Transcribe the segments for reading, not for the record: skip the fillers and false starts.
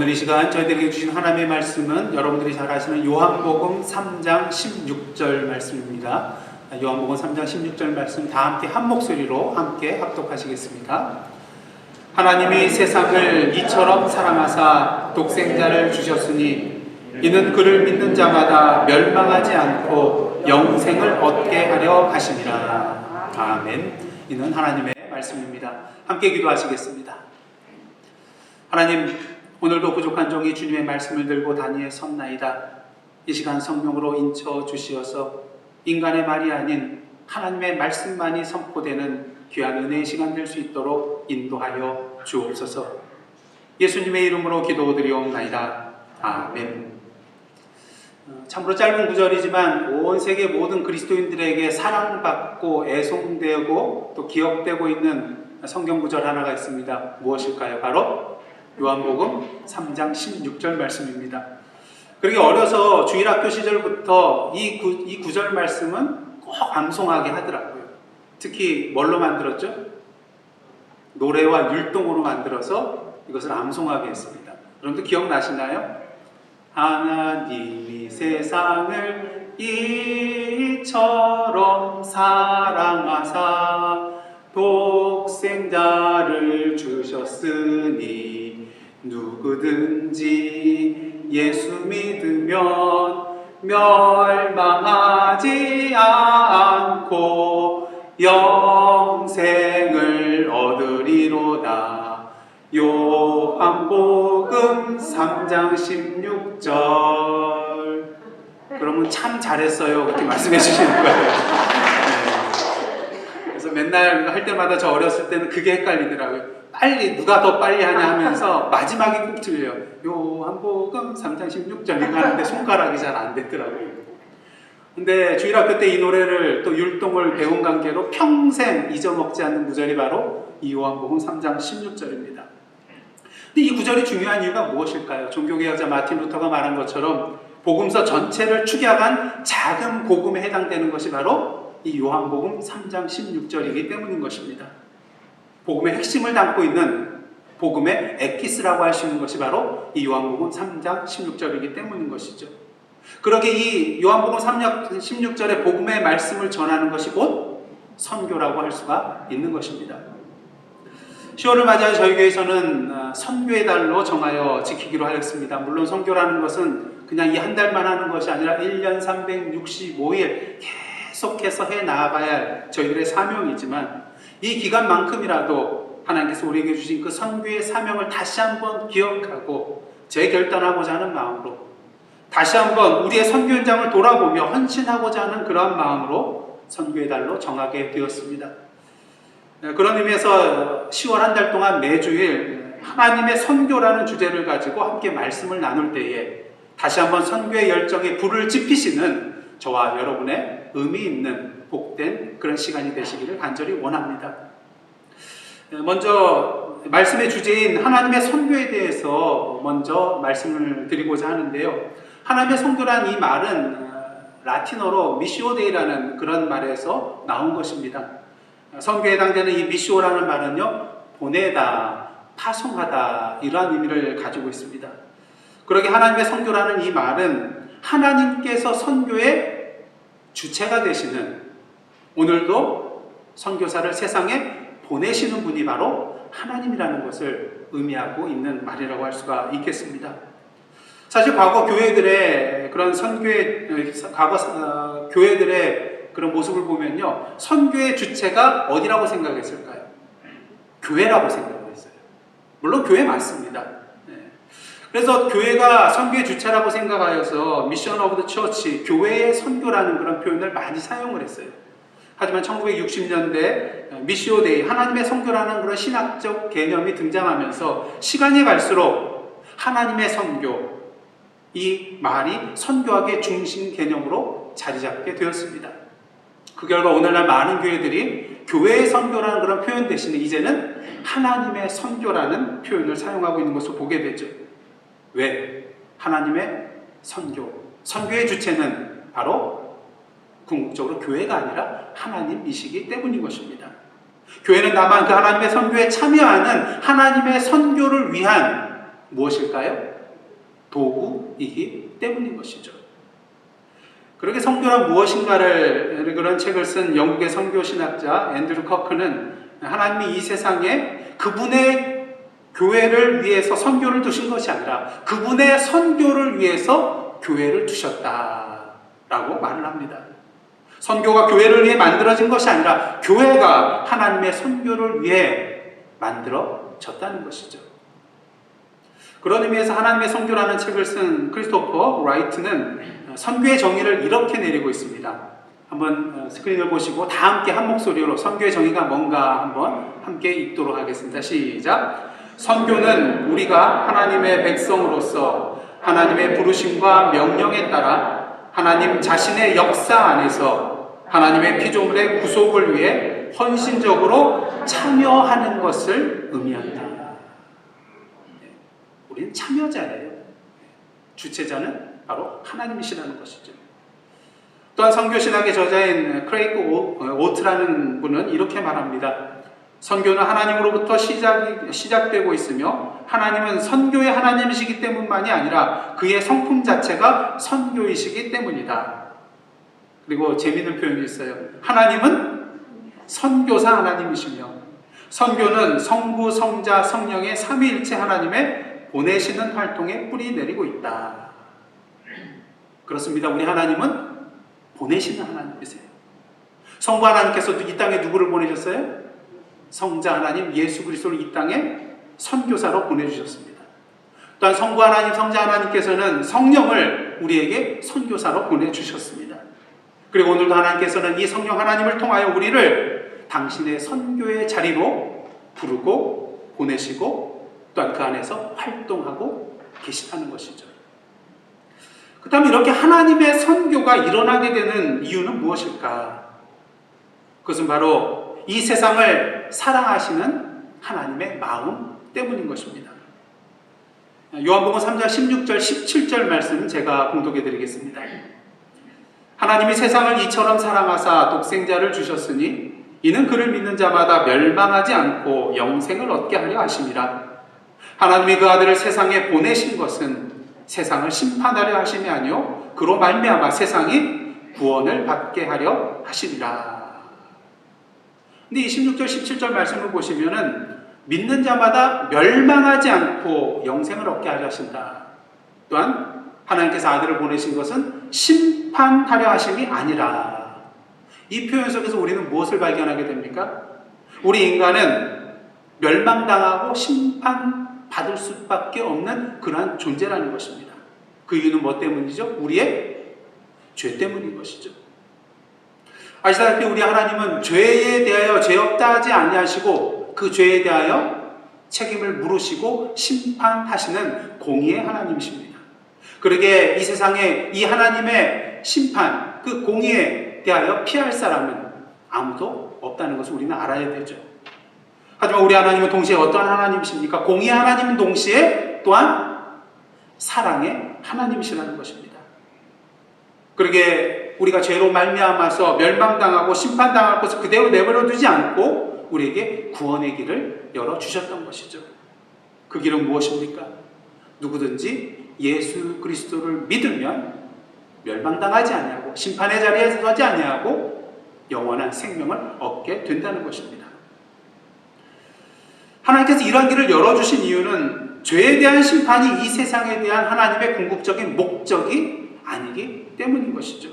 오늘 이 시간 저희들에게 주신 하나님의 말씀은 여러분들이 잘 아시는 요한복음 3장 16절 말씀입니다. 요한복음 3장 16절 말씀 다 함께 한 목소리로 함께 합독하시겠습니다. 하나님이 세상을 이처럼 사랑하사 독생자를 주셨으니 이는 그를 믿는 자마다 멸망하지 않고 영생을 얻게 하려 하심이라. 아멘. 이는 하나님의 말씀입니다. 함께 기도하시겠습니다. 하나님, 오늘도 부족한 종이 주님의 말씀을 들고 단위에 섰나이다. 이 시간 성령으로 인쳐 주시어서 인간의 말이 아닌 하나님의 말씀만이 선포되는 귀한 은혜의 시간 될 수 있도록 인도하여 주옵소서. 예수님의 이름으로 기도드리옵나이다. 아멘. 참으로 짧은 구절이지만 온 세계 모든 그리스도인들에게 사랑받고 애송되고 또 기억되고 있는 성경 구절 하나가 있습니다. 무엇일까요? 바로 요한복음 3장 16절 말씀입니다. 그러게 어려서 주일학교 시절부터 이 구절 말씀은 꼭 암송하게 하더라고요. 특히 뭘로 만들었죠? 노래와 율동으로 만들어서 이것을 암송하게 했습니다. 여러분들 기억나시나요? 하나님이 세상을 이처럼 사랑하사 독생자를 주셨으니 누구든지 예수 믿으면 멸망하지 않고 영생을 얻으리로다. 요한복음 3장 16절. 그러면 참 잘했어요, 그렇게 말씀해 주시는 거예요. 네. 그래서 맨날 할 때마다 저 어렸을 때는 그게 헷갈리더라고요. 빨리, 누가 더 빨리 하냐 하면서 마지막에 꼭 틀려요. 요한복음 3장 16절 이거 하는데 손가락이 잘 안 됐더라고요. 근데 주일학교 때 이 노래를 또 율동을 배운 관계로 평생 잊어먹지 않는 구절이 바로 이 요한복음 3장 16절입니다. 근데 이 구절이 중요한 이유가 무엇일까요? 종교개혁자 마틴 루터가 말한 것처럼 복음서 전체를 축약한 작은 복음에 해당되는 것이 바로 이 요한복음 3장 16절이기 때문인 것입니다. 복음의 핵심을 담고 있는 복음의 엑기스라고 할 수 있는 것이 바로 이 요한복음 3장 16절이기 때문인 것이죠. 그러게 이 요한복음 3장 16절의 복음의 말씀을 전하는 것이 곧 선교라고 할 수가 있는 것입니다. 10월을 맞이하여 저희 교회에서는 선교의 달로 정하여 지키기로 하였습니다. 물론 선교라는 것은 그냥 이 한 달만 하는 것이 아니라 1년 365일 계속해서 해 나가야 할 저희들의 사명이지만 이 기간만큼이라도 하나님께서 우리에게 주신 그 선교의 사명을 다시 한번 기억하고 재결단하고자 하는 마음으로 다시 한번 우리의 선교 현장을 돌아보며 헌신하고자 하는 그러한 마음으로 선교의 달로 정하게 되었습니다. 그런 의미에서 10월 한 달 동안 매주일 하나님의 선교라는 주제를 가지고 함께 말씀을 나눌 때에 다시 한번 선교의 열정에 불을 지피시는 저와 여러분의 의미 있는 복된 그런 시간이 되시기를 간절히 원합니다. 먼저 말씀의 주제인 하나님의 선교에 대해서 먼저 말씀을 드리고자 하는데요. 하나님의 선교란 이 말은 라틴어로 미시오데이라는 그런 말에서 나온 것입니다. 선교에 해당되는 이 미시오라는 말은요, 보내다, 파송하다 이러한 의미를 가지고 있습니다. 그러게 하나님의 선교라는 이 말은 하나님께서 선교의 주체가 되시는, 오늘도 선교사를 세상에 보내시는 분이 바로 하나님이라는 것을 의미하고 있는 말이라고 할 수가 있겠습니다. 사실 과거 교회들의 그런 교회들의 그런 모습을 보면요, 선교의 주체가 어디라고 생각했을까요? 교회라고 생각했어요. 물론 교회 맞습니다. 그래서 교회가 선교의 주체라고 생각하여서 미션 오브 더 처치, 교회의 선교라는 그런 표현을 많이 사용을 했어요. 하지만 1960년대 미시오데이, 하나님의 선교라는 그런 신학적 개념이 등장하면서 시간이 갈수록 하나님의 선교, 이 말이 선교학의 중심 개념으로 자리 잡게 되었습니다. 그 결과 오늘날 많은 교회들이 교회의 선교라는 그런 표현 대신에 이제는 하나님의 선교라는 표현을 사용하고 있는 것을 보게 되죠. 왜? 하나님의 선교, 선교의 주체는 바로 궁극적으로 교회가 아니라 하나님이시기 때문인 것입니다. 교회는 다만 그 하나님의 선교에 참여하는 하나님의 선교를 위한 무엇일까요? 도구이기 때문인 것이죠. 그렇게 선교란 무엇인가를 그런 책을 쓴 영국의 선교신학자 앤드류 커크는 하나님이 이 세상에 그분의 교회를 위해서 선교를 두신 것이 아니라 그분의 선교를 위해서 교회를 두셨다라고 말을 합니다. 선교가 교회를 위해 만들어진 것이 아니라 교회가 하나님의 선교를 위해 만들어졌다는 것이죠. 그런 의미에서 하나님의 선교라는 책을 쓴 크리스토퍼 라이트는 선교의 정의를 이렇게 내리고 있습니다. 한번 스크린을 보시고 다 함께 한 목소리로 선교의 정의가 뭔가 한번 함께 읽도록 하겠습니다. 시작. 선교는 우리가 하나님의 백성으로서 하나님의 부르심과 명령에 따라 하나님 자신의 역사 안에서 하나님의 피조물의 구속을 위해 헌신적으로 참여하는 것을 의미한다. 우리는 참여자예요. 주체자는 바로 하나님이시라는 것이죠. 또한 선교신학의 저자인 크레이크 오트라는 분은 이렇게 말합니다. 선교는 하나님으로부터 시작되고 있으며 하나님은 선교의 하나님이시기 때문만이 아니라 그의 성품 자체가 선교이시기 때문이다. 그리고 재미있는 표현이 있어요. 하나님은 선교사 하나님이시며 선교는 성부, 성자, 성령의 삼위일체 하나님의 보내시는 활동에 뿌리 내리고 있다. 그렇습니다. 우리 하나님은 보내시는 하나님이세요. 성부 하나님께서 이 땅에 누구를 보내셨어요? 성자 하나님 예수 그리스도를 이 땅에 선교사로 보내주셨습니다. 또한 성부 하나님, 성자 하나님께서는 성령을 우리에게 선교사로 보내주셨습니다. 그리고 오늘도 하나님께서는 이 성령 하나님을 통하여 우리를 당신의 선교의 자리로 부르고 보내시고 또한 그 안에서 활동하고 계시다는 것이죠. 그 다음에 이렇게 하나님의 선교가 일어나게 되는 이유는 무엇일까? 그것은 바로 이 세상을 사랑하시는 하나님의 마음 때문인 것입니다. 요한복음 3장 16절 17절 말씀은 제가 봉독해 드리겠습니다. 하나님이 세상을 이처럼 사랑하사 독생자를 주셨으니 이는 그를 믿는 자마다 멸망하지 않고 영생을 얻게 하려 하심이라. 하나님이 그 아들을 세상에 보내신 것은 세상을 심판하려 하심이 아니요 그로 말미암아 세상이 구원을 받게 하려 하심이라. 근데 이 16절 17절 말씀을 보시면은 믿는 자마다 멸망하지 않고 영생을 얻게 하려 하신다. 또한 하나님께서 아들을 보내신 것은 심판하려 하심이 아니라. 이 표현 속에서 우리는 무엇을 발견하게 됩니까? 우리 인간은 멸망당하고 심판받을 수밖에 없는 그러한 존재라는 것입니다. 그 이유는 뭐 때문이죠? 우리의 죄 때문인 것이죠. 아시다시피 우리 하나님은 죄에 대하여 죄 없다 하지 아니하시고 그 죄에 대하여 책임을 물으시고 심판하시는 공의의 하나님이십니다. 그러기에 이 세상에 이 하나님의 심판, 그 공의에 대하여 피할 사람은 아무도 없다는 것을 우리는 알아야 되죠. 하지만 우리 하나님은 동시에 어떠한 하나님이십니까? 공의의 하나님은 동시에 또한 사랑의 하나님이시라는 것입니다. 그러기에 우리가 죄로 말미암아서 멸망당하고 심판당할 것을 그대로 내버려 두지 않고 우리에게 구원의 길을 열어주셨던 것이죠. 그 길은 무엇입니까? 누구든지 예수 그리스도를 믿으면 멸망당하지 아니하고 심판의 자리에 서지 아니하고 영원한 생명을 얻게 된다는 것입니다. 하나님께서 이러한 길을 열어주신 이유는 죄에 대한 심판이 이 세상에 대한 하나님의 궁극적인 목적이 아니기 때문인 것이죠.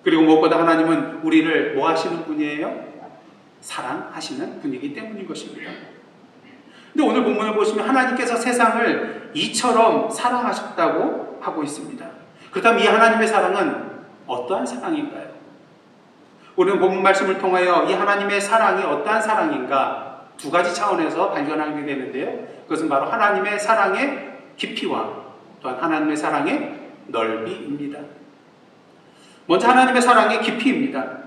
그리고 무엇보다 하나님은 우리를 뭐 하시는 분이에요? 사랑하시는 분이기 때문인 것입니다. 근데 오늘 본문을 보시면 하나님께서 세상을 이처럼 사랑하셨다고 하고 있습니다. 그렇다면 이 하나님의 사랑은 어떠한 사랑인가요? 우리는 본문 말씀을 통하여 이 하나님의 사랑이 어떠한 사랑인가 두 가지 차원에서 발견하게 되는데요. 그것은 바로 하나님의 사랑의 깊이와 또한 하나님의 사랑의 넓이입니다. 먼저 하나님의 사랑의 깊이입니다.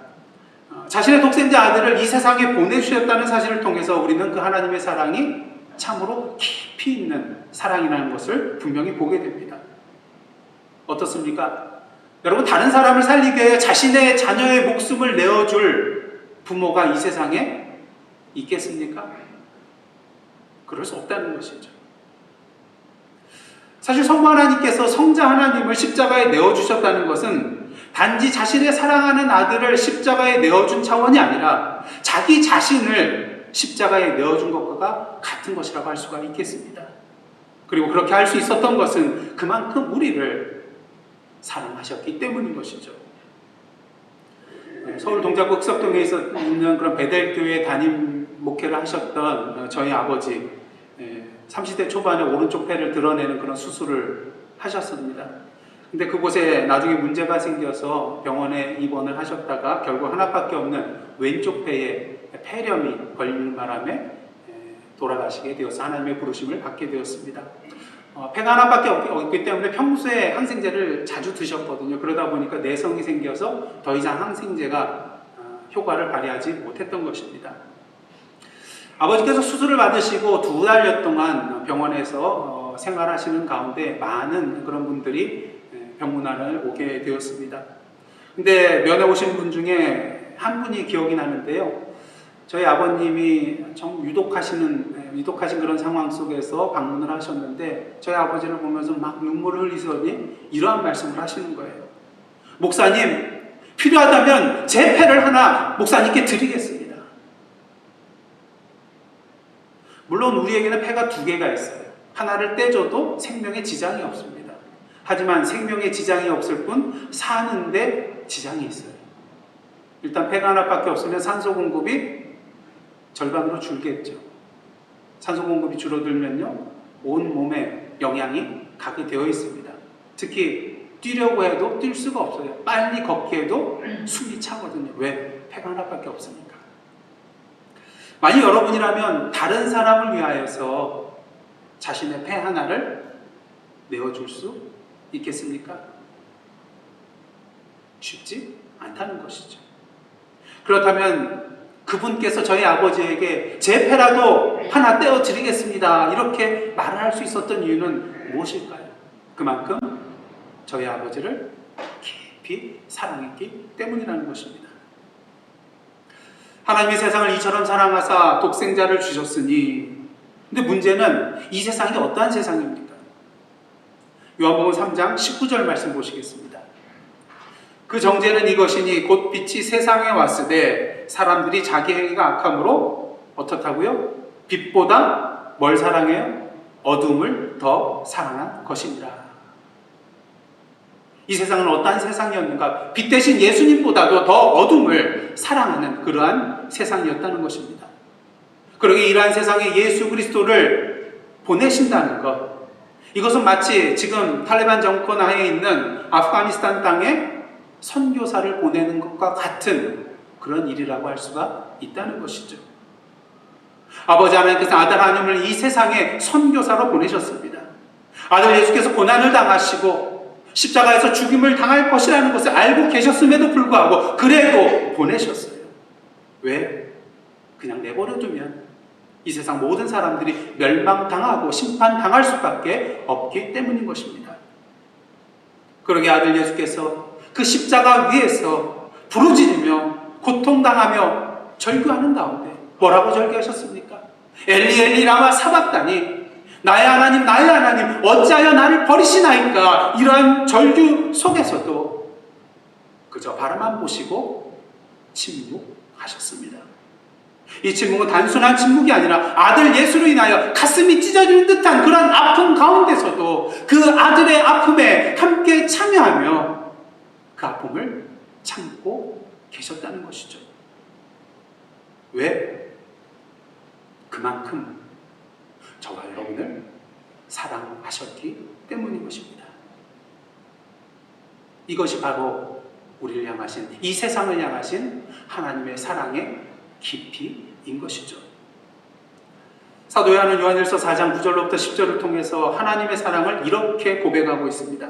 자신의 독생자 아들을 이 세상에 보내주셨다는 사실을 통해서 우리는 그 하나님의 사랑이 참으로 깊이 있는 사랑이라는 것을 분명히 보게 됩니다. 어떻습니까? 여러분, 다른 사람을 살리기 위해 자신의 자녀의 목숨을 내어줄 부모가 이 세상에 있겠습니까? 그럴 수 없다는 것이죠. 사실 성부 하나님께서 성자 하나님을 십자가에 내어주셨다는 것은 단지 자신의 사랑하는 아들을 십자가에 내어준 차원이 아니라 자기 자신을 십자가에 내어준 것과 같은 것이라고 할 수가 있겠습니다. 그리고 그렇게 할 수 있었던 것은 그만큼 우리를 사랑하셨기 때문인 것이죠. 서울 동작구 흑석동에 있는 그런 베델교회 담임 목회를 하셨던 저희 아버지, 30대 초반에 오른쪽 폐를 드러내는 그런 수술을 하셨습니다. 근데 그곳에 나중에 문제가 생겨서 병원에 입원을 하셨다가 결국 하나밖에 없는 왼쪽 폐에 폐렴이 걸릴 바람에 돌아가시게 되어서 하나님의 부르심을 받게 되었습니다. 폐가 하나밖에 없기 때문에 평소에 항생제를 자주 드셨거든요. 그러다 보니까 내성이 생겨서 더 이상 항생제가 효과를 발휘하지 못했던 것입니다. 아버지께서 수술을 받으시고 2달여 동안 병원에서 생활하시는 가운데 많은 그런 분들이 병문안을 오게 되었습니다. 근데 면회 오신 분 중에 한 분이 기억이 나는데요. 저희 아버님이 좀 유독하신 그런 상황 속에서 방문을 하셨는데 저희 아버지를 보면서 막 눈물을 흘리더니 이러한 말씀을 하시는 거예요. 목사님, 필요하다면 제 폐를 하나 목사님께 드리겠습니다. 물론 우리에게는 폐가 2개가 있어요. 하나를 떼줘도 생명에 지장이 없습니다. 하지만 생명에 지장이 없을 뿐 사는데 지장이 있어요. 일단 폐가 하나밖에 없으면 산소 공급이 절반으로 줄겠죠. 산소 공급이 줄어들면요, 온 몸에 영향이 가게 되어 있습니다. 특히 뛰려고 해도 뛸 수가 없어요. 빨리 걷기 해도 숨이 차거든요. 왜? 폐가 하나밖에 없으니까. 만약 여러분이라면 다른 사람을 위하여서 자신의 폐 하나를 내어줄 수 있겠습니까? 쉽지 않다는 것이죠. 그렇다면 그분께서 저희 아버지에게 제 폐라도 하나 떼어드리겠습니다, 이렇게 말을 할 수 있었던 이유는 무엇일까요? 그만큼 저희 아버지를 깊이 사랑했기 때문이라는 것입니다. 하나님이 세상을 이처럼 사랑하사 독생자를 주셨으니, 근데 문제는 이 세상이 어떠한 세상입니까? 요한복음 3장 19절 말씀 보시겠습니다. 그 정죄는 이것이니 곧 빛이 세상에 왔으되 사람들이 자기 행위가 악함으로 어떻다고요? 빛보다 뭘 사랑해요? 어둠을 더 사랑한 것이니라. 이 세상은 어떠한 세상이었는가? 빛 대신 예수님보다도 더 어둠을 사랑하는 그러한 세상이었다는 것입니다. 그러기에 이러한 세상에 예수 그리스도를 보내신다는 것, 이것은 마치 지금 탈레반 정권 하에 있는 아프가니스탄 땅에 선교사를 보내는 것과 같은 그런 일이라고 할 수가 있다는 것이죠. 아버지 하나님께서 아들 하나님을 이 세상에 선교사로 보내셨습니다. 아들 예수께서 고난을 당하시고 십자가에서 죽임을 당할 것이라는 것을 알고 계셨음에도 불구하고 그래도 보내셨어요. 왜? 그냥 내버려두면 이 세상 모든 사람들이 멸망당하고 심판당할 수밖에 없기 때문인 것입니다. 그러기에 아들 예수께서 그 십자가 위에서 부르짖으며 고통당하며 절규하는 가운데 뭐라고 절규하셨습니까? 엘리 엘리 라마 사박다니, 나의 하나님 나의 하나님 어찌하여 나를 버리시나이까. 이러한 절규 속에서도 그저 바라만 보시고 침묵하셨습니다. 이 침묵은 단순한 침묵이 아니라 아들 예수로 인하여 가슴이 찢어지는 듯한 그런 아픔 가운데서도 그 아들의 아픔에 함께 참여하며 그 아픔을 참고 계셨다는 것이죠. 왜? 그만큼 저와 여러분을 사랑하셨기 때문인 것입니다. 이것이 바로 우리를 향하신, 이 세상을 향하신 하나님의 사랑의 깊이인 것이죠. 사도 요한은 요한일서 4장 9절로부터 10절을 통해서 하나님의 사랑을 이렇게 고백하고 있습니다.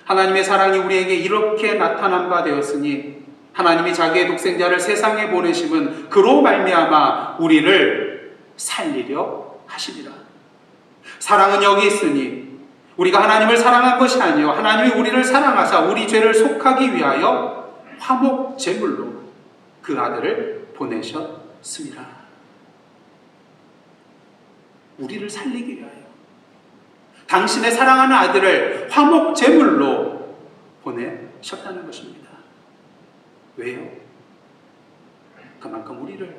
하나님의 사랑이 우리에게 이렇게 나타난 바 되었으니 하나님이 자기의 독생자를 세상에 보내심은 그로 말미암아 우리를 살리려 하심이라. 사랑은 여기 있으니 우리가 하나님을 사랑한 것이 아니요 하나님이 우리를 사랑하사 우리 죄를 속하기 위하여 화목 제물로 그 아들을 보내셨습니다. 우리를 살리기 위하여. 당신의 사랑하는 아들을 화목 제물로 보내셨다는 것입니다. 왜요? 그만큼 우리를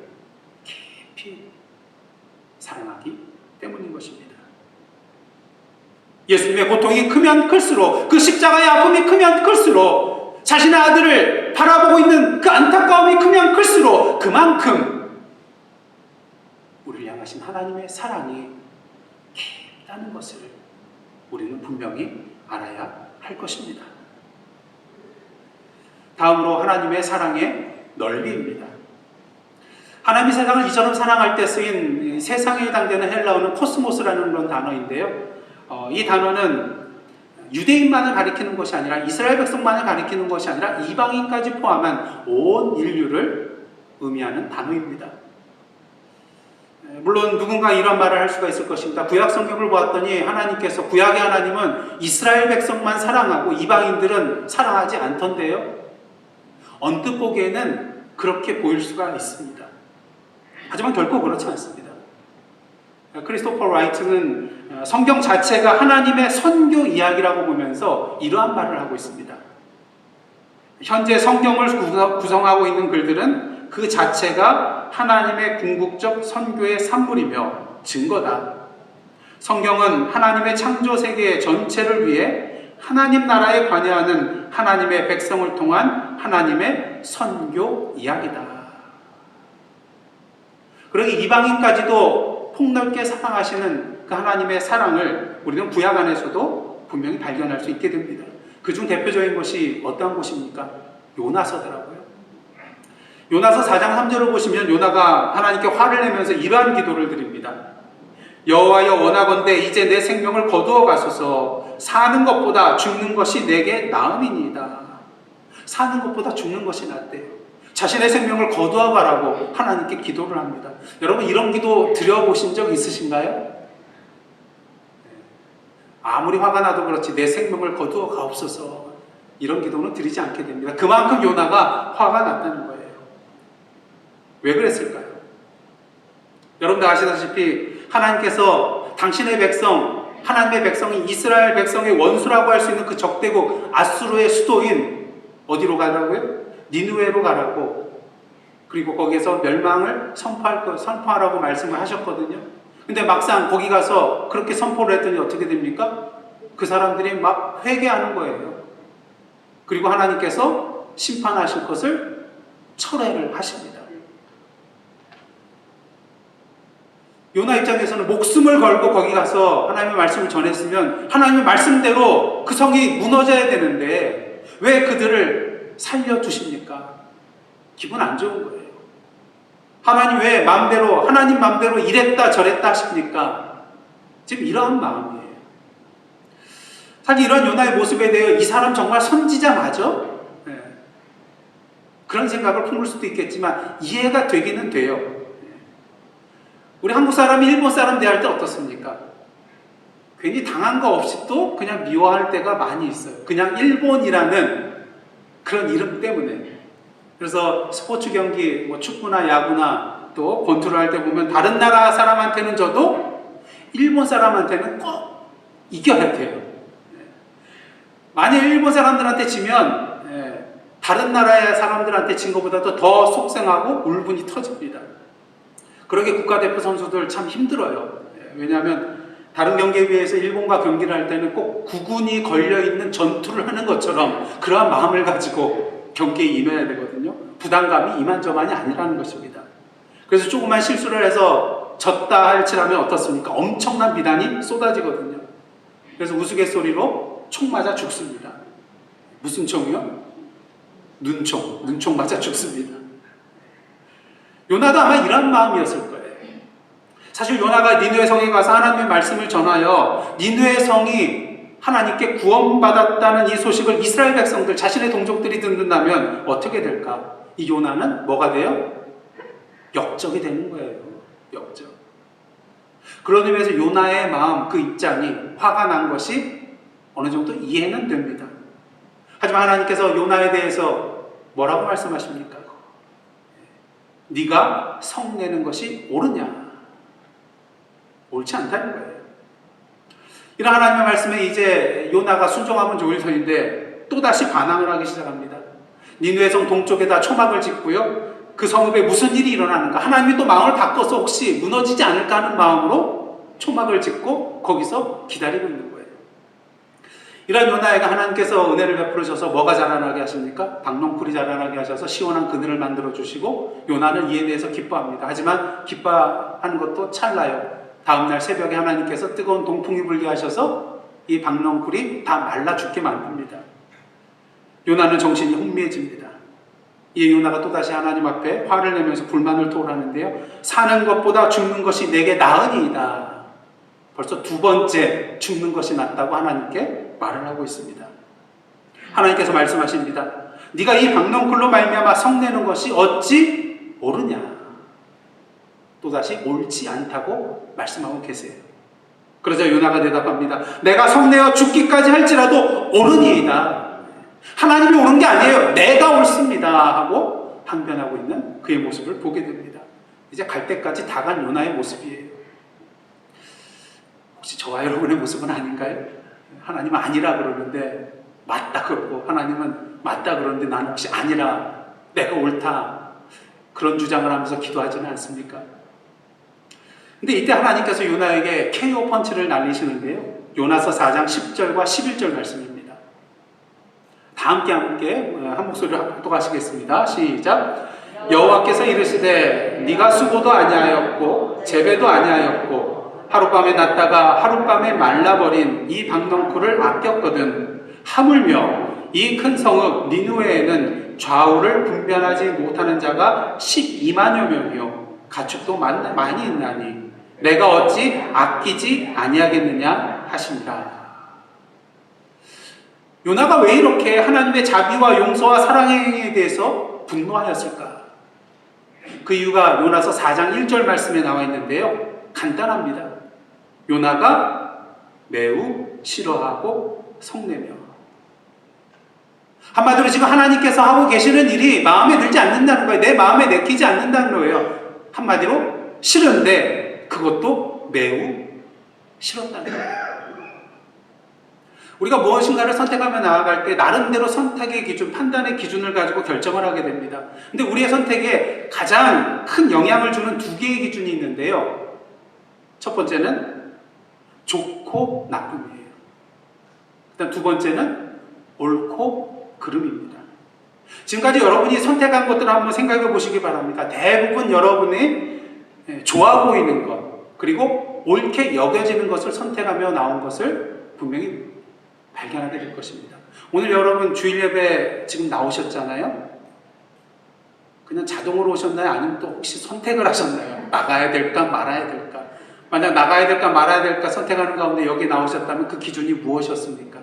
깊이 사랑하기 때문인 것입니다. 예수님의 고통이 크면 클수록, 그 십자가의 아픔이 크면 클수록, 자신의 아들을 바라보고 있는 그 안타까움이 크면 클수록 그만큼 우리를 향하신 하나님의 사랑이 깊다는 것을 우리는 분명히 알아야 할 것입니다. 다음으로 하나님의 사랑의 넓이입니다. 하나님이 세상을 이처럼 사랑할 때 쓰인 세상에 해당되는 헬라어는 코스모스라는 그런 단어인데요. 이 단어는 유대인만을 가리키는 것이 아니라 이스라엘 백성만을 가리키는 것이 아니라 이방인까지 포함한 온 인류를 의미하는 단어입니다. 물론 누군가 이런 말을 할 수가 있을 것입니다. 구약 성경을 보았더니 하나님께서, 구약의 하나님은 이스라엘 백성만 사랑하고 이방인들은 사랑하지 않던데요. 언뜻 보기에는 그렇게 보일 수가 있습니다. 하지만 결코 그렇지 않습니다. 크리스토퍼 라이트는 성경 자체가 하나님의 선교 이야기라고 보면서 이러한 말을 하고 있습니다. 현재 성경을 구성하고 있는 글들은 그 자체가 하나님의 궁극적 선교의 산물이며 증거다. 성경은 하나님의 창조 세계 전체를 위해 하나님 나라에 관여하는 하나님의 백성을 통한 하나님의 선교 이야기다. 그러기 이방인까지도 폭넓게 사랑하시는 그 하나님의 사랑을 우리는 구약 안에서도 분명히 발견할 수 있게 됩니다. 그중 대표적인 것이 어떠한 것입니까? 요나서더라고요. 요나서 4장 3절을 보시면 요나가 하나님께 화를 내면서 이러한 기도를 드립니다. 여호와여, 원하건대 이제 내 생명을 거두어 가소서. 사는 것보다 죽는 것이 내게 나음이니이다. 사는 것보다 죽는 것이 낫대요. 자신의 생명을 거두어 가라고 하나님께 기도를 합니다. 여러분, 이런 기도 드려보신 적 있으신가요? 아무리 화가 나도 그렇지 내 생명을 거두어 가옵소서, 이런 기도는 드리지 않게 됩니다. 그만큼 요나가 화가 났다는 거예요. 왜 그랬을까요? 여러분들 아시다시피 하나님께서 당신의 백성, 하나님의 백성이 이스라엘 백성의 원수라고 할 수 있는 그 적대국 아수르의 수도인 어디로 가라고요? 니느웨로 가라고, 그리고 거기에서 멸망을 선포하라고 말씀을 하셨거든요. 근데 막상 거기 가서 그렇게 선포를 했더니 어떻게 됩니까? 그 사람들이 막 회개하는 거예요. 그리고 하나님께서 심판하실 것을 철회를 하십니다. 요나 입장에서는 목숨을 걸고 거기 가서 하나님의 말씀을 전했으면 하나님의 말씀대로 그 성이 무너져야 되는데 왜 그들을 살려주십니까? 기분 안 좋은 거예요. 하나님 왜 마음대로, 하나님 마음대로 이랬다 저랬다 하십니까? 지금 이러한 마음이에요. 사실 이런 요나의 모습에 대해 이 사람 정말 선지자 맞아? 네. 그런 생각을 품을 수도 있겠지만 이해가 되기는 돼요. 우리 한국 사람이 일본 사람 대할 때 어떻습니까? 괜히 당한 거 없이 또 그냥 미워할 때가 많이 있어요. 그냥 일본이라는 그런 이름 때문에. 그래서 스포츠 경기, 뭐 축구나 야구나 또 권투를 할 때 보면 다른 나라 사람한테는 져도 일본 사람한테는 꼭 이겨야 돼요. 만약 일본 사람들한테 지면 다른 나라의 사람들한테 진 것보다도 더 속상하고 울분이 터집니다. 그러게 국가대표 선수들 참 힘들어요. 왜냐하면 다른 경기에 비해서 일본과 경기를 할 때는 꼭 구군이 걸려있는 전투를 하는 것처럼 그러한 마음을 가지고 경기에 임해야 되거든요. 부담감이 이만저만이 아니라는 것입니다. 그래서 조그만 실수를 해서 졌다 할지라면 어떻습니까? 엄청난 비난이 쏟아지거든요. 그래서 우스갯소리로 총 맞아 죽습니다. 무슨 총이요? 눈총 맞아 죽습니다. 요나도 아마 이런 마음이었을 거예요. 사실 요나가 니느웨 성에 가서 하나님의 말씀을 전하여 니느웨 성이 하나님께 구원받았다는 이 소식을 이스라엘 백성들, 자신의 동족들이 듣는다면 어떻게 될까? 이 요나는 뭐가 돼요? 역적이 되는 거예요. 역적. 그런 의미에서 요나의 마음, 그 입장이 화가 난 것이 어느 정도 이해는 됩니다. 하지만 하나님께서 요나에 대해서 뭐라고 말씀하십니까? 네가 성내는 것이 옳으냐? 옳지 않다는 거예요. 이런 하나님의 말씀에 이제 요나가 순종하면 좋을 터인데 또다시 반항을 하기 시작합니다. 니느웨 성 동쪽에다 초막을 짓고요. 그 성읍에 무슨 일이 일어나는가? 하나님이 또 마음을 바꿔서 혹시 무너지지 않을까 하는 마음으로 초막을 짓고 거기서 기다리고 있는 거예요. 이런 요나에게 하나님께서 은혜를 베풀으셔서 뭐가 자라나게 하십니까? 박농풀이 자라나게 하셔서 시원한 그늘을 만들어 주시고 요나는 이에 대해서 기뻐합니다. 하지만 기뻐하는 것도 찰나요. 다음날 새벽에 하나님께서 뜨거운 동풍이 불게 하셔서 이 박농풀이 다 말라 죽게 만듭니다. 요나는 정신이 혼미해집니다. 이 요나가 또다시 하나님 앞에 화를 내면서 불만을 토하는데요. 사는 것보다 죽는 것이 내게 나으니이다. 벌써 두 번째 죽는 것이 낫다고 하나님께 말을 하고 있습니다. 하나님께서 말씀하십니다. 네가 이 박농풀로 말미암아 성내는 것이 어찌 옳으냐. 또다시 옳지 않다고 말씀하고 계세요. 그러자 요나가 대답합니다. 내가 성내어 죽기까지 할지라도 옳으니이다. 하나님이 옳은 게 아니에요. 내가 옳습니다. 하고 항변하고 있는 그의 모습을 보게 됩니다. 이제 갈 때까지 다 간 요나의 모습이에요. 혹시 저와 여러분의 모습은 아닌가요? 하나님은 아니라 그러는데 맞다 그러고 하나님은 맞다 그러는데 나는 혹시 아니라 내가 옳다 그런 주장을 하면서 기도하지는 않습니까? 근데 이때 하나님께서 요나에게 KO 펀치를 날리시는데요. 요나서 4장 10절과 11절 말씀입니다. 다 함께 한 목소리로 합독하시겠습니다. 시작. 여호와께서 이르시되 네가 수고도 아니하였고 재배도 아니하였고 하룻밤에 났다가 하룻밤에 말라버린 이 박농쿨을 아꼈거든. 하물며 이 큰 성읍 니느웨에는 좌우를 분별하지 못하는 자가 12만여 명이요 가축도 많이 있나니 내가 어찌 아끼지 아니하겠느냐 하신다. 요나가 왜 이렇게 하나님의 자비와 용서와 사랑에 대해서 분노하였을까? 그 이유가 요나서 4장 1절 말씀에 나와 있는데요. 간단합니다. 요나가 매우 싫어하고 성내며. 한마디로 지금 하나님께서 하고 계시는 일이 마음에 들지 않는다는 거예요. 내 마음에 내키지 않는다는 거예요. 한마디로 싫은데 그것도 매우 싫었다는 거예요. 우리가 무엇인가를 선택하며 나아갈 때 나름대로 선택의 기준, 판단의 기준을 가지고 결정을 하게 됩니다. 근데 우리의 선택에 가장 큰 영향을 주는 두 개의 기준이 있는데요. 첫 번째는 좋고 나쁨이에요. 일단 두 번째는 옳고 그름입니다. 지금까지 여러분이 선택한 것들을 한번 생각해 보시기 바랍니다. 대부분 여러분이 좋아 보이는 것, 그리고 옳게 여겨지는 것을 선택하며 나온 것을 분명히 발견하게 될 것입니다. 오늘 여러분 주일 예배 지금 나오셨잖아요. 그냥 자동으로 오셨나요? 아니면 또 혹시 선택을 하셨나요? 나가야 될까 말아야 될까? 만약 나가야 될까 말아야 될까 선택하는 가운데 여기 나오셨다면 그 기준이 무엇이었습니까?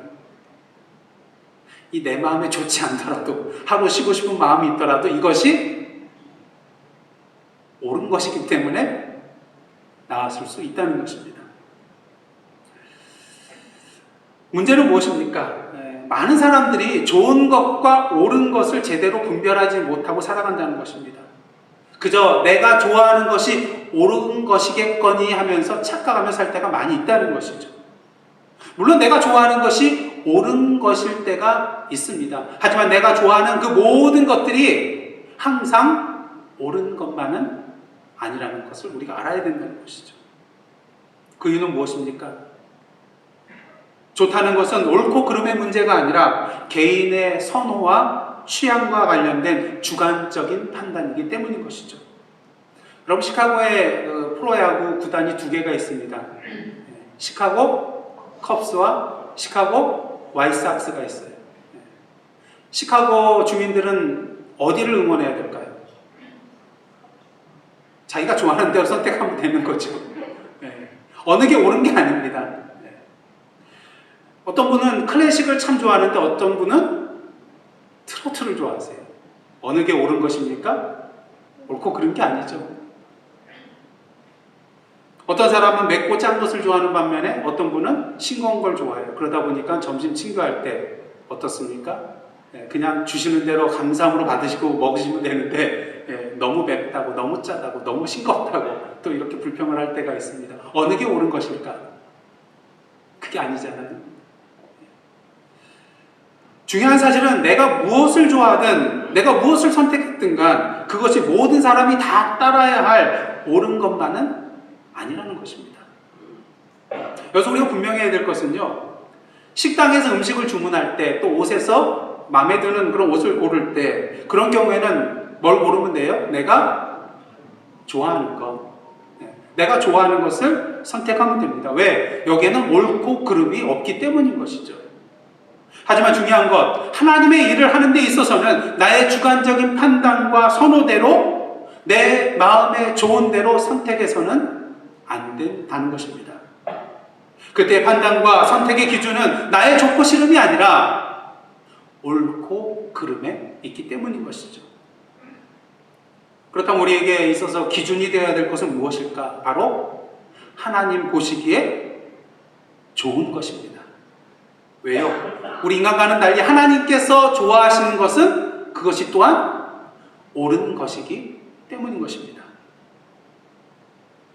이 내 마음에 좋지 않더라도 하루 쉬고 싶은 마음이 있더라도 이것이 옳은 것이기 때문에 나왔을 수 있다는 것입니다. 문제는 무엇입니까? 많은 사람들이 좋은 것과 옳은 것을 제대로 분별하지 못하고 살아간다는 것입니다. 그저 내가 좋아하는 것이 옳은 것이겠거니 하면서 착각하며 살 때가 많이 있다는 것이죠. 물론 내가 좋아하는 것이 옳은 것일 때가 있습니다. 하지만 내가 좋아하는 그 모든 것들이 항상 옳은 것만은 아니라는 것을 우리가 알아야 된다는 것이죠. 그 이유는 무엇입니까? 좋다는 것은 옳고 그름의 문제가 아니라 개인의 선호와 취향과 관련된 주관적인 판단이기 때문인 것이죠. 여러분 시카고에 프로야구 구단이 두 개가 있습니다. 시카고 컵스와 시카고 화이트삭스가 있어요. 시카고 주민들은 어디를 응원해야 될까요? 자기가 좋아하는 대로 선택하면 되는 거죠. 어느 게 옳은 게 아닙니다. 어떤 분은 클래식을 참 좋아하는데 어떤 분은 트로트를 좋아하세요. 어느 게 옳은 것입니까? 옳고 그런 게 아니죠. 어떤 사람은 맵고 짠 것을 좋아하는 반면에 어떤 분은 싱거운 걸 좋아해요. 그러다 보니까 점심 친구할 때 어떻습니까? 그냥 주시는 대로 감사함으로 받으시고 먹으시면 되는데 너무 맵다고 너무 짜다고 너무 싱겁다고 또 이렇게 불평을 할 때가 있습니다. 어느 게 옳은 것일까? 그게 아니잖아요. 중요한 사실은 내가 무엇을 좋아하든 내가 무엇을 선택했든 간 그것이 모든 사람이 다 따라야 할 옳은 것만은 아니라는 것입니다. 여기서 우리가 분명히 해야 될 것은요, 식당에서 음식을 주문할 때 또 옷에서 마음에 드는 그런 옷을 고를 때 그런 경우에는 뭘 고르면 돼요? 내가 좋아하는 것. 내가 좋아하는 것을 선택하면 됩니다. 왜? 여기에는 옳고 그름이 없기 때문인 것이죠. 하지만 중요한 것, 하나님의 일을 하는 데 있어서는 나의 주관적인 판단과 선호대로 내 마음에 좋은 대로 선택해서는 안 된다는 것입니다. 그때의 판단과 선택의 기준은 나의 좋고 싫음이 아니라 옳고 그름에 있기 때문인 것이죠. 그렇다면 우리에게 있어서 기준이 되어야 될 것은 무엇일까? 바로 하나님 보시기에 좋은 것입니다. 왜요? 우리 인간과는 달리 하나님께서 좋아하시는 것은 그것이 또한 옳은 것이기 때문인 것입니다.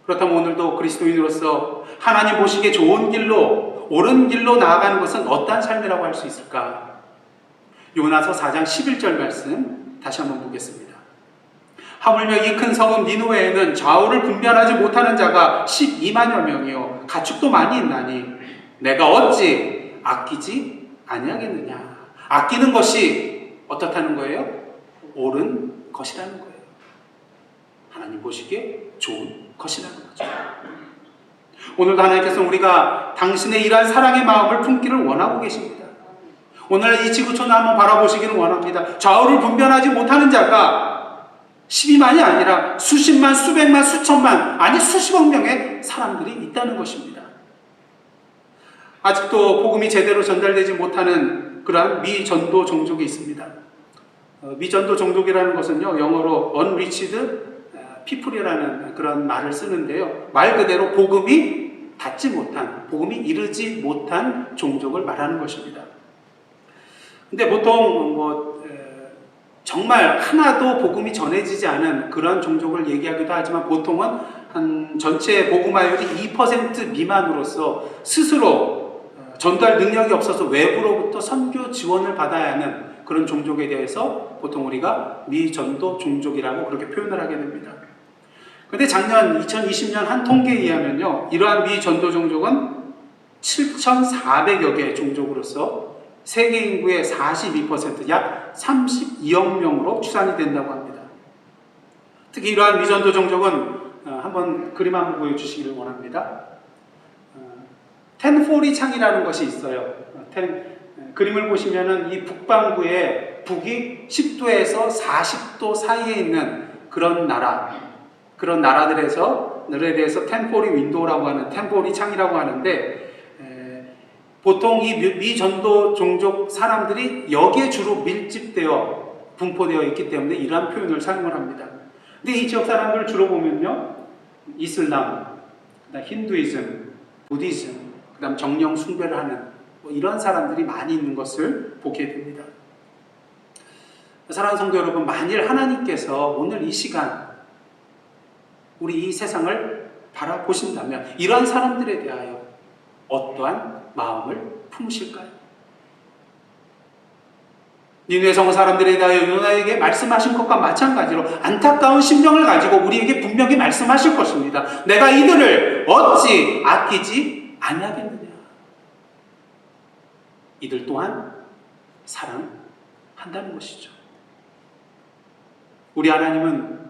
그렇다면 오늘도 그리스도인으로서 하나님 보시기에 좋은 길로, 옳은 길로 나아가는 것은 어떠한 삶이라고 할 수 있을까? 요나서 4장 11절 말씀 다시 한번 보겠습니다. 하물며 이 큰 성읍 니느웨에는 좌우를 분별하지 못하는 자가 12만여 명이요 가축도 많이 있나니 내가 어찌 아끼지 아니하겠느냐. 아끼는 것이 어떻다는 거예요? 옳은 것이라는 거예요. 하나님 보시기에 좋은 것이라는 거죠. 오늘도 하나님께서는 우리가 당신의 이러한 사랑의 마음을 품기를 원하고 계십니다. 오늘 이 지구촌을 한번 바라보시기를 원합니다. 좌우를 분별하지 못하는 자가 12만이 아니라 수십만, 수백만, 수천만, 아니 수십억 명의 사람들이 있다는 것입니다. 아직도 복음이 제대로 전달되지 못하는 그러한 미전도 종족이 있습니다. 미전도 종족이라는 것은요, 영어로 unreached people이라는 그런 말을 쓰는데요. 말 그대로 복음이 닿지 못한, 복음이 이르지 못한 종족을 말하는 것입니다. 근데 보통 정말 하나도 복음이 전해지지 않은 그런 종족을 얘기하기도 하지만 보통은 한 전체 복음화율이 2% 미만으로서 스스로 전달 능력이 없어서 외부로부터 선교 지원을 받아야 하는 그런 종족에 대해서 보통 우리가 미전도 종족이라고 그렇게 표현을 하게 됩니다. 그런데 작년 2020년 한 통계에 의하면요, 이러한 미전도 종족은 7,400여 개의 종족으로서 세계 인구의 42%, 약 32억 명으로 추산이 된다고 합니다. 특히 이러한 미전도 종족은 한번 그림 한번 보여주시기를 원합니다. 텐포리 창이라는 것이 있어요. 그림을 보시면은 이 북반구에 북이 10도에서 40도 사이에 있는 그런 나라들에 대해서 텐포리 윈도우라고 하는, 텐포리 창이라고 하는데, 보통 이 미전도 종족 사람들이 여기에 주로 밀집되어 분포되어 있기 때문에 이러한 표현을 사용을 합니다. 근데 이 지역 사람들을 주로 보면요, 이슬람, 그다음 힌두이즘, 부디즘, 그다음 정령 숭배를 하는 이런 사람들이 많이 있는 것을 보게 됩니다. 사랑하는 성도 여러분, 만일 하나님께서 오늘 이 시간 우리 이 세상을 바라보신다면 이런 사람들에 대하여 어떠한 마음을 품으실까요? 니느웨 성읍 사람들에 대하여 요나에게 말씀하신 것과 마찬가지로 안타까운 심정을 가지고 우리에게 분명히 말씀하실 것입니다. 내가 이들을 어찌 아끼지 아니하겠느냐. 이들 또한 사랑한다는 것이죠. 우리 하나님은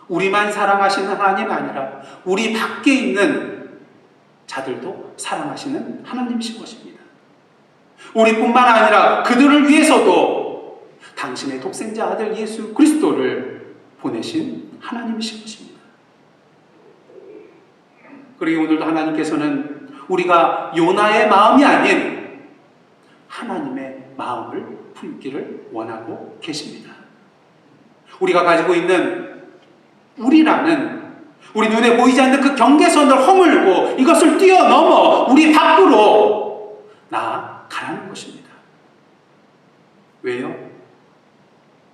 우리만 사랑하시는 하나님이 아니라 우리 밖에 있는 자들도 사랑하시는 하나님이신 것입니다. 우리뿐만 아니라 그들을 위해서도 당신의 독생자 아들 예수 그리스도를 보내신 하나님이신 것입니다. 그러기 오늘도 하나님께서는 우리가 요나의 마음이 아닌 하나님의 마음을 품기를 원하고 계십니다. 우리가 가지고 있는 우리 눈에 보이지 않는 그 경계선을 허물고 이것을 뛰어넘어 우리 밖으로 나아가라는 것입니다. 왜요?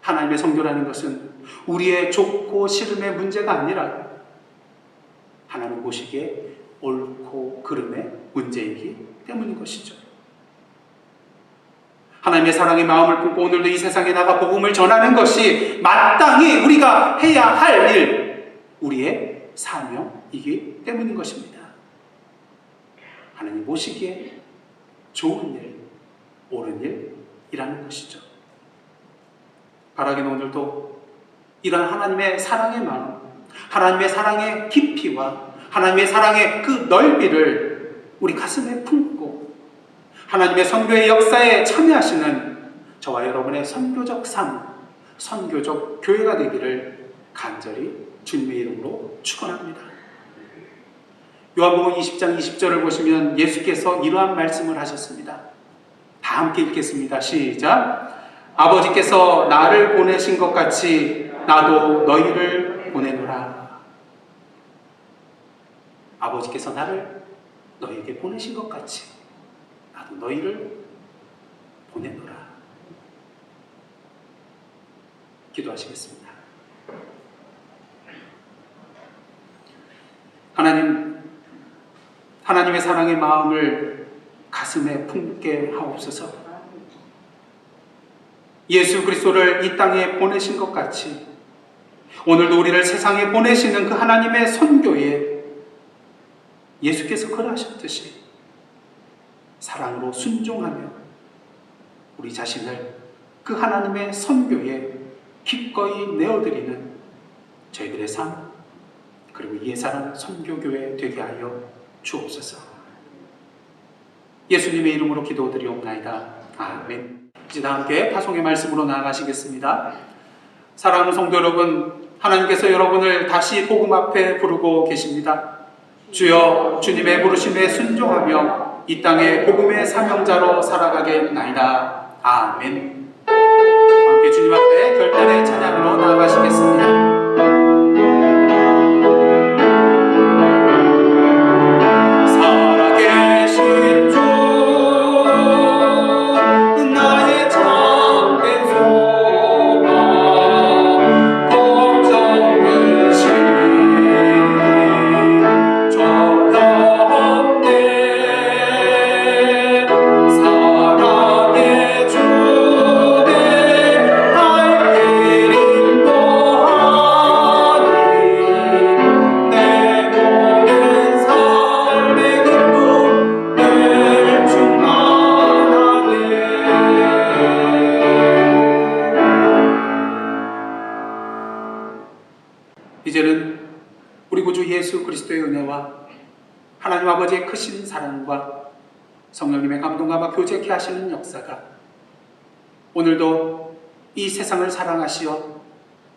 하나님의 성교라는 것은 우리의 좋고 싫음의 문제가 아니라 하나님 보시기에 옳고 그름의 문제이기 때문인 것이죠. 하나님의 사랑의 마음을 품고 오늘도 이 세상에 나가 복음을 전하는 것이 마땅히 우리가 해야 할 일, 우리의 사명이기 때문인 것입니다. 하나님 보시기에 좋은 일, 옳은 일이라는 것이죠. 바라기는 오늘도 이러한 하나님의 사랑의 마음, 하나님의 사랑의 깊이와 하나님의 사랑의 그 넓이를 우리 가슴에 품고 하나님의 선교의 역사에 참여하시는 저와 여러분의 선교적 삶, 선교적 교회가 되기를 간절히 주님의 이름으로 축원합니다. 요한복음 20장 20절을 보시면 예수께서 이러한 말씀을 하셨습니다. 다 함께 읽겠습니다. 시작. 아버지께서 나를 보내신 것 같이 나도 너희를 보내노라. 아버지께서 나를 너희에게 보내신 것 같이 나도 너희를 보내노라. 기도하시겠습니다. 하나님의 사랑의 마음을 가슴에 품게 하옵소서. 예수 그리스도를 이 땅에 보내신 것 같이 오늘도 우리를 세상에 보내시는 그 하나님의 선교에 예수께서 그러하셨듯이 사랑으로 순종하며 우리 자신을 그 하나님의 선교에 기꺼이 내어드리는 저희들의 삶, 그리고 예사랑 선교교회 되게 하여 주옵소서. 예수님의 이름으로 기도드리옵나이다. 아멘. 이제 다 함께 파송의 말씀으로 나아가시겠습니다. 사랑하는 성도 여러분, 하나님께서 여러분을 다시 복음 앞에 부르고 계십니다. 주여, 주님의 부르심에 순종하며 이 땅의 복음의 사명자로 살아가겠나이다. 아멘. 함께 주님 앞에 결단의 찬양으로 나아가시겠습니다. 이제는 우리 구주 예수 그리스도의 은혜와 하나님 아버지의 크신 사랑과 성령님의 감동과 교제케 하시는 역사가 오늘도 이 세상을 사랑하시어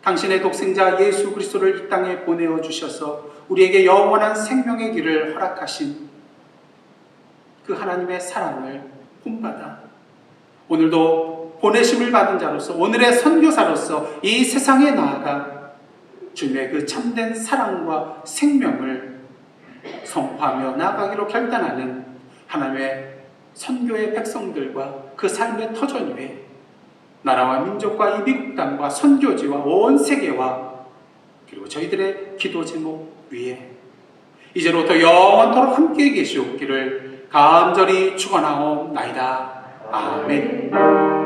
당신의 독생자 예수 그리스도를 이 땅에 보내어 주셔서 우리에게 영원한 생명의 길을 허락하신 그 하나님의 사랑을 본받아 오늘도 보내심을 받은 자로서 오늘의 선교사로서 이 세상에 나아가 주님의 그 참된 사랑과 생명을 선포하며 나아가기로 결단하는 하나님의 선교의 백성들과 그 삶의 터전 위에 나라와 민족과 이 미국 땅과 선교지와 온 세계와 그리고 저희들의 기도 제목 위에 이제로부터 영원토록 함께 계시옵기를 간절히 축원하옵나이다. 아멘.